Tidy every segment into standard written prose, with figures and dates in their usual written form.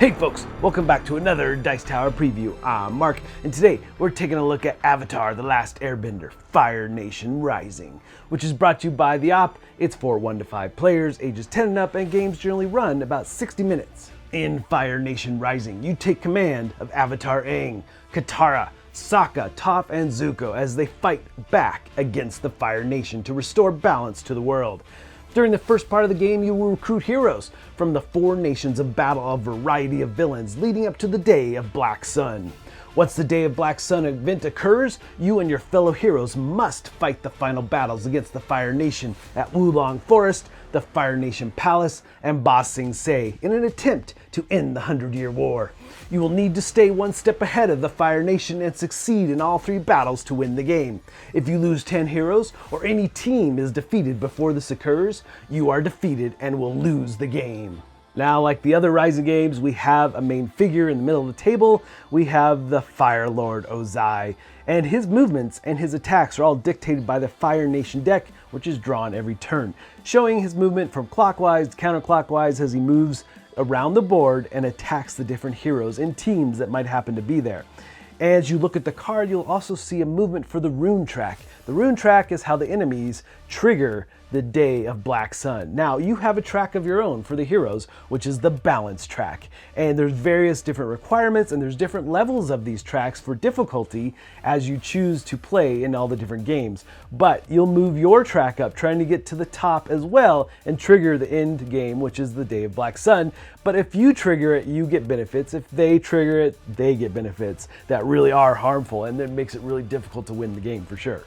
Hey folks, welcome back to another Dice Tower preview. I'm Mark, and today we're taking a look at Avatar: The Last Airbender, Fire Nation Rising, which is brought to you by The Op. It's for 1 to 5 players, ages 10 and up, and games generally run about 60 minutes. In Fire Nation Rising, you take command of Avatar Aang, Katara, Sokka, Toph, and Zuko as they fight back against the Fire Nation to restore balance to the world. During the first part of the game, you will recruit heroes from the 4 nations of battle a variety of villains leading up to the Day of Black Sun. Once the Day of Black Sun event occurs, you and your fellow heroes must fight the final battles against the Fire Nation at Wulong Forest, the Fire Nation Palace, and Ba Sing Se in an attempt to end the 100-Year War. You will need to stay one step ahead of the Fire Nation and succeed in all 3 battles to win the game. If you lose 10 heroes or any team is defeated before this occurs, you are defeated and will lose the game. Now, like the other Rising games, we have a main figure in the middle of the table. We have the Fire Lord Ozai, and his movements and his attacks are all dictated by the Fire Nation deck, which is drawn every turn, showing his movement from clockwise to counterclockwise as he moves around the board and attacks the different heroes and teams that might happen to be there. As you look at the card, you'll also see a movement for the rune track. The rune track is how the enemies trigger the Day of Black Sun. Now, you have a track of your own for the heroes, which is the balance track. And there's various different requirements and there's different levels of these tracks for difficulty as you choose to play in all the different games. But you'll move your track up trying to get to the top as well and trigger the end game, which is the Day of Black Sun. But if you trigger it, you get benefits. If they trigger it, they get benefits that really are harmful, and that makes it really difficult to win the game for sure.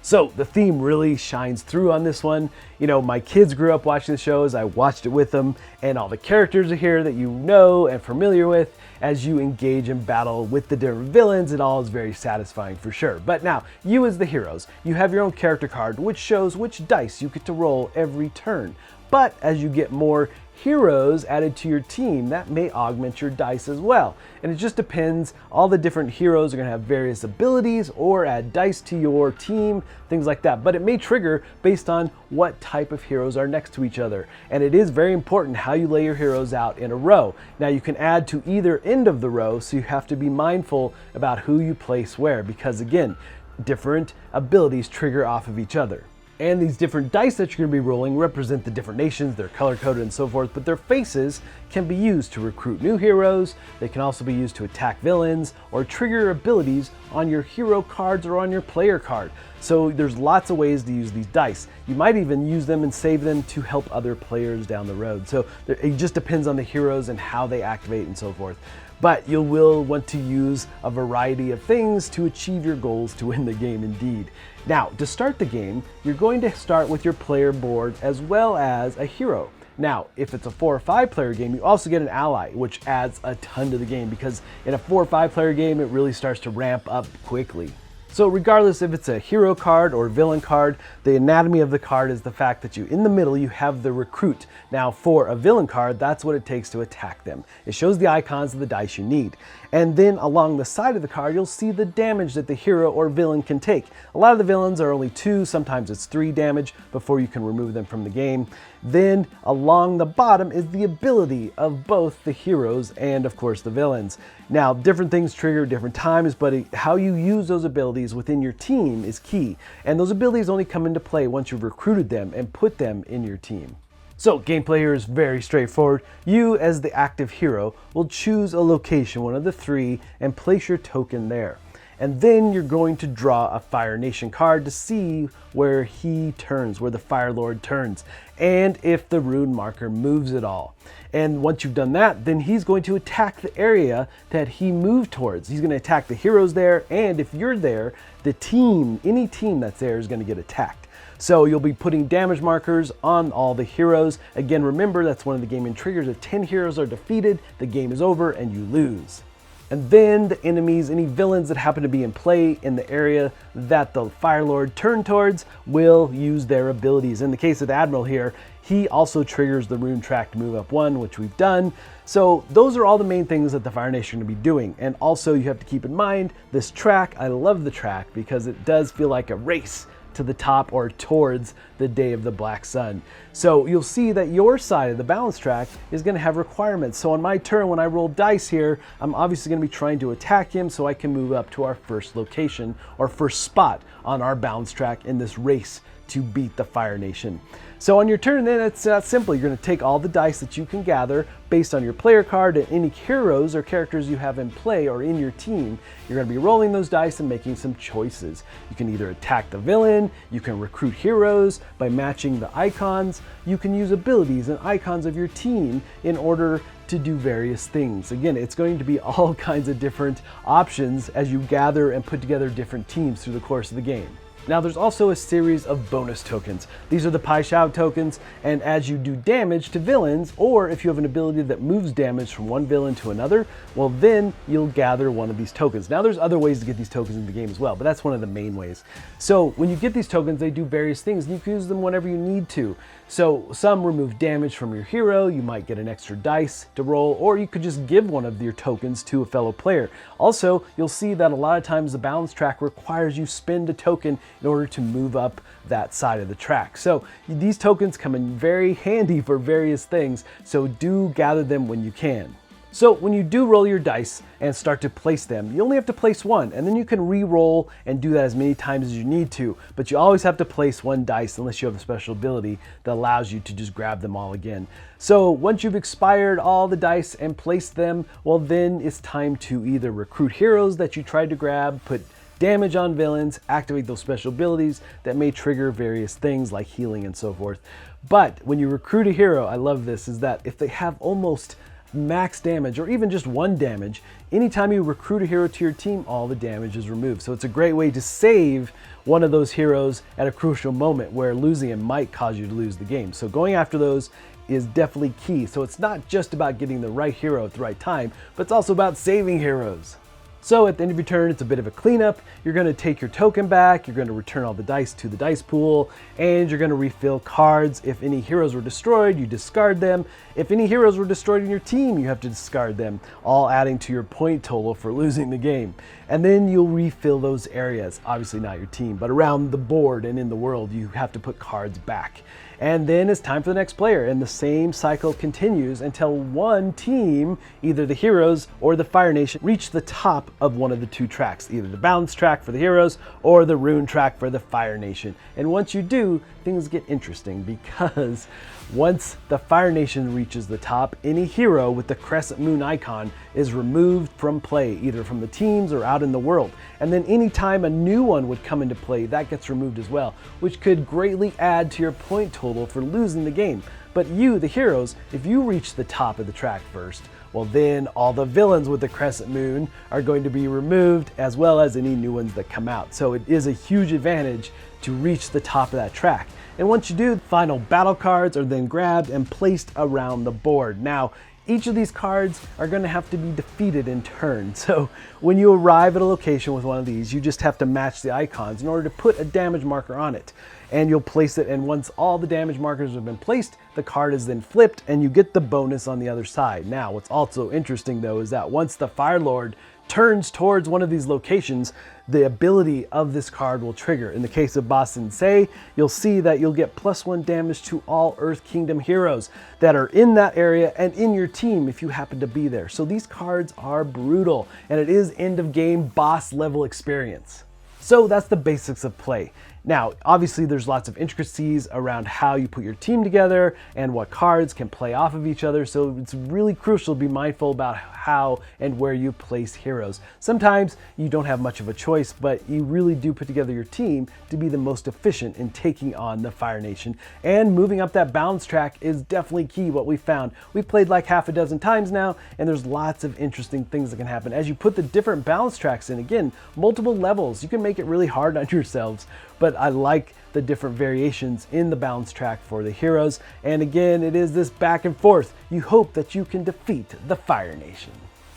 So the theme really shines through on this one. You know, my kids grew up watching the shows, I watched it with them, and all the characters are here that you know and familiar with. As you engage in battle with the different villains, it all is very satisfying for sure. But now, you as the heroes, you have your own character card, which shows which dice you get to roll every turn. But as you get more heroes added to your team, that may augment your dice as well. And it just depends. All the different heroes are going to have various abilities or add dice to your team, things like that. But it may trigger based on what type of heroes are next to each other. And it is very important how you lay your heroes out in a row. Now, you can add to either end of the row, so you have to be mindful about who you place where, because again, different abilities trigger off of each other. And these different dice that you're going to be rolling represent the different nations, they're color-coded and so forth, but their faces can be used to recruit new heroes. They can also be used to attack villains or trigger abilities on your hero cards or on your player card. So there's lots of ways to use these dice. You might even use them and save them to help other players down the road. So it just depends on the heroes and how they activate and so forth. But you will want to use a variety of things to achieve your goals to win the game indeed. Now, to start the game, you're going to start with your player board as well as a hero. Now, if it's a 4 or 5 player game, you also get an ally, which adds a ton to the game because in a 4 or 5 player game, it really starts to ramp up quickly. So regardless if it's a hero card or villain card, the anatomy of the card is the fact that in the middle you have the recruit. Now for a villain card, that's what it takes to attack them. It shows the icons of the dice you need. And then along the side of the card, you'll see the damage that the hero or villain can take. A lot of the villains are only 2, sometimes it's 3 damage before you can remove them from the game. Then along the bottom is the ability of both the heroes and of course the villains. Now, different things trigger different times, but how you use those abilities within your team is key. And those abilities only come into play once you've recruited them and put them in your team. So gameplay here is very straightforward. You, as the active hero, will choose a location, one of the 3, and place your token there. And then you're going to draw a Fire Nation card to see where he turns, where the Fire Lord turns, and if the rune marker moves at all. And once you've done that, then he's going to attack the area that he moved towards. He's going to attack the heroes there, and if you're there, the team, any team that's there is going to get attacked. So you'll be putting damage markers on all the heroes. Again, remember, that's one of the gaming triggers. If 10 heroes are defeated, the game is over and you lose. And then the enemies, any villains that happen to be in play in the area that the Fire Lord turned towards, will use their abilities. In the case of the Admiral here, he also triggers the rune track to move up 1, which we've done. So those are all the main things that the Fire Nation are going to be doing. And also you have to keep in mind this track. I love the track because it does feel like a race to the top or towards the Day of the Black Sun. So you'll see that your side of the balance track is going to have requirements. So on my turn, when I roll dice here, I'm obviously going to be trying to attack him so I can move up to our first location or first spot on our balance track in this race to beat the Fire Nation. So on your turn then, it's that simple. You're going to take all the dice that you can gather based on your player card and any heroes or characters you have in play or in your team. You're going to be rolling those dice and making some choices. You can either attack the villain, you can recruit heroes by matching the icons, you can use abilities and icons of your team in order to do various things. Again, it's going to be all kinds of different options as you gather and put together different teams through the course of the game. Now there's also a series of bonus tokens. These are the Pai Shao tokens, and as you do damage to villains, or if you have an ability that moves damage from one villain to another, well then you'll gather one of these tokens. Now there's other ways to get these tokens in the game as well, but that's one of the main ways. So when you get these tokens, they do various things, and you can use them whenever you need to. So some remove damage from your hero, you might get an extra dice to roll, or you could just give one of your tokens to a fellow player. Also, you'll see that a lot of times the balance track requires you spend a token in order to move up that side of the track. So these tokens come in very handy for various things, so do gather them when you can. So when you do roll your dice and start to place them, you only have to place one, and then you can re-roll and do that as many times as you need to, but you always have to place one dice unless you have a special ability that allows you to just grab them all again. So once you've expired all the dice and placed them, well then it's time to either recruit heroes that you tried to grab, put damage on villains, activate those special abilities that may trigger various things like healing and so forth. But when you recruit a hero, I love this, is that if they have almost max damage or even just one damage, anytime you recruit a hero to your team, all the damage is removed. So it's a great way to save one of those heroes at a crucial moment where losing him might cause you to lose the game. So going after those is definitely key. So it's not just about getting the right hero at the right time, but it's also about saving heroes. So at the end of your turn, it's a bit of a cleanup. You're going to take your token back, you're going to return all the dice to the dice pool, and you're going to refill cards. If any heroes were destroyed, you discard them. If any heroes were destroyed in your team, you have to discard them, all adding to your point total for losing the game. And then you'll refill those areas, obviously not your team, but around the board and in the world, you have to put cards back. And then it's time for the next player, and the same cycle continues until one team, either the heroes or the Fire Nation, reach the top of one of the two tracks, either the balance track for the heroes or the rune track for the Fire Nation. And once you do, things get interesting, because once the Fire Nation reaches the top, any hero with the crescent moon icon is removed from play, either from the teams or out in the world. And then anytime a new one would come into play, that gets removed as well, which could greatly add to your point total for losing the game. But you, the heroes, if you reach the top of the track first, well then all the villains with the crescent moon are going to be removed, as well as any new ones that come out. So it is a huge advantage to reach the top of that track. And once you do, final battle cards are then grabbed and placed around the board. Now, each of these cards are going to have to be defeated in turn. So when you arrive at a location with one of these, you just have to match the icons in order to put a damage marker on it. And you'll place it, and once all the damage markers have been placed, the card is then flipped and you get the bonus on the other side. Now, what's also interesting though is that once the Fire Lord turns towards one of these locations, the ability of this card will trigger. In the case of Ba Sing Se, you'll see that you'll get +1 damage to all Earth Kingdom heroes that are in that area and in your team if you happen to be there. So these cards are brutal, and it is end of game boss level experience. So that's the basics of play. Now, obviously there's lots of intricacies around how you put your team together and what cards can play off of each other, so it's really crucial to be mindful about how and where you place heroes. Sometimes you don't have much of a choice, but you really do put together your team to be the most efficient in taking on the Fire Nation. And moving up that balance track is definitely key, what we found. We've played like half a dozen times now, and there's lots of interesting things that can happen. As you put the different balance tracks in, again, multiple levels, you can make it really hard on yourselves, but I like the different variations in the balance track for the heroes. And again, it is this back and forth. You hope that you can defeat the Fire Nation.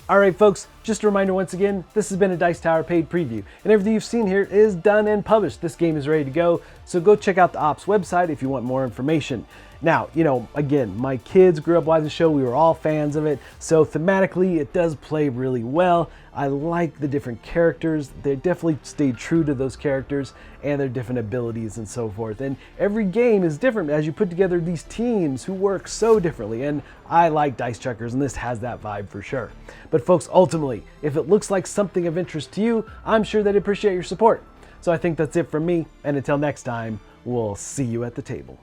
All right, folks, just a reminder once again, this has been a Dice Tower paid preview, and everything you've seen here is done and published. This game is ready to go, so go check out the Ops website if you want more information. Now, again, my kids grew up watching the show. We were all fans of it. So thematically, it does play really well. I like the different characters. They definitely stayed true to those characters and their different abilities and so forth. And every game is different as you put together these teams who work so differently. And I like dice checkers, and this has that vibe for sure. But folks, ultimately, if it looks like something of interest to you, I'm sure they'd appreciate your support. So I think that's it from me. And until next time, we'll see you at the table.